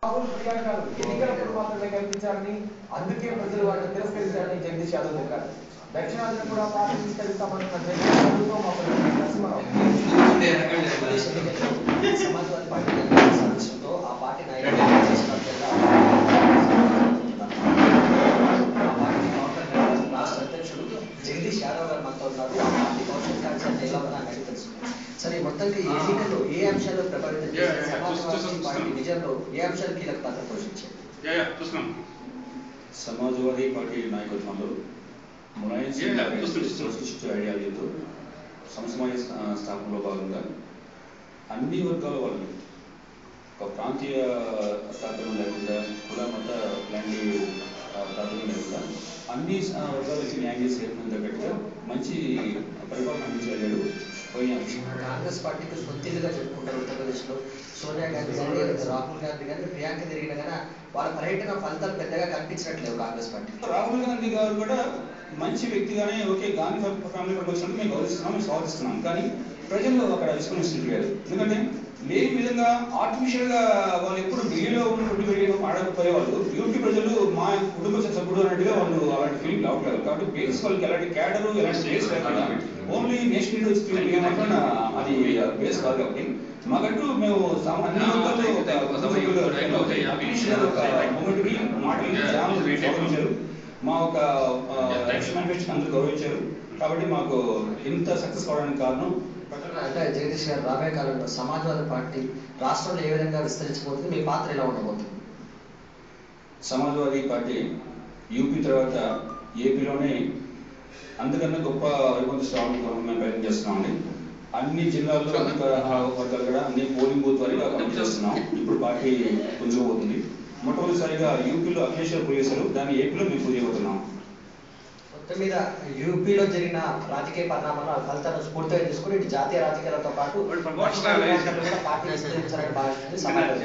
రాహుల్ ప్రియాంక ఎన్నికలప్పుడు మాత్రమే కనిపించారని అందుకే ప్రజలు వాటిని తిరస్కరించారని జగదీష్ యాదవ్ తెలిపారు. దక్షిణాదిని కూడా పార్టీ విస్తరిస్తామన్న జగదీష్ యాదవ్తో మా సమాజ్వాదీ పార్టీ సదస్సుతో ఆ పార్టీ నాయకులు రాష్ట్ర అధ్యక్షుడు జగదీష్ యాదవ్ గారు మనతో ఉన్నారు. ఆ పార్టీ కౌన్సిల్ కార్యక్రమం ఎలా ఉన్నా అడిగి తెలుసు. సరే, మొత్తానికి ఎన్నికల్లో ఏ అంశాలు ప్రభావితం చేశారు? సమాజ్వాదీ పార్టీ విజయంలో ఏ అంశాలు కీలక పాత్ర పోషించారు? సమాజ్వాదీ పార్టీ నాయకత్వంలో ఐడియాలజీతో సమసమాజ స్థాపనలో భాగంగా అన్ని వర్గాల వాళ్ళు ఒక ప్రాంతీయ తాత్పర్యం లేకుండా కుల మత ఇలాంటి తాత్పర్యం లేకుండా అన్ని వర్గాలకి న్యాయం చేసే తగ్గట్టుగా మంచి పరిపాలన అందించగలిగాడు. కాంగ్రెస్ పార్టీకి సొంతిల్లుగా చెప్పుకుంటారు ఉత్తరప్రదేశ్లో. సోనియా గాంధీ కానీ రాహుల్ గాంధీ కానీ ప్రియాంక తిరిగిన కానీ వాళ్ళ పర్యటన ఫలితాలు పెద్దగా కనిపించట్లేవు కాంగ్రెస్ పార్టీ. రాహుల్ గాంధీ గారు కూడా మంచి వ్యక్తిగానే ఓకే, గాంధీ ఫ్యామిలీ వచ్చినట్టు మేము గౌరవిస్తున్నాం, మేము స్వాగతిస్తున్నాం. కానీ ప్రజలు అక్కడ విస్మరిస్తుంటారు. ఎందుకంటే లేని విధంగా ఆర్టిఫిషియల్ గా వాళ్ళు ఎప్పుడు ఢిల్లీలో ఉన్నటువంటి ఆడకపోయేవాళ్ళు యూపీ ప్రజలు మా కుటుంబ సభ్యుడు అన్నట్టుగా వాళ్ళు అలాంటి ఫీలింగ్ రావట్లేదు. కాబట్టి బేస్ వాళ్ళకి ఎలాంటి క్యాడరు ఎలాంటి బేస్ లేకుండా ఓన్లీ నేషనల్ అది బేస్ కాదు. కాబట్టి మాకంటూ మేము గౌరవించారు, మా ఒక మేనిఫెస్టో అందరూ గౌరవించారు. కాబట్టి మాకు ఇంత సక్సెస్ కావడానికి కారణం అంటే జగదీష్ గారు రాబోయే కాలంలో సమాజ్వాదీ పార్టీ రాష్ట్రంలో ఏ విధంగా విస్తరించబోతుంది, మీ పాత్ర ఎలా ఉండబోతుంది? సమాజ్వాదీ పార్టీ యూపీ తర్వాత ఏపీలోనే అందుకన్నా గొప్ప వైకుంఠ మేము ప్రయత్నం చేస్తున్నామండి. అన్ని జిల్లాల్లో వర్గాలు కూడా అన్ని పోలింగ్ బూత్ వారిగా పనిచేస్తున్నాం. ఇప్పుడు పార్టీ పుంజుకోబోతుంది. మొట్టమొదటిసారిగా యూపీలో అఖిలేశ్వర్ పూజ చేశారు, దాన్ని ఏపీలో మేము పూజ చేయబోతున్నాం. మొత్తం మీద యూపీలో జరిగిన రాజకీయ పరిణామాల ఫలితాలను స్ఫూర్తిగా తీసుకుని ఇటు జాతీయ రాజకీయాలతో పాటు పార్టీ విస్తరించాలని భావిస్తుంది సమాజం.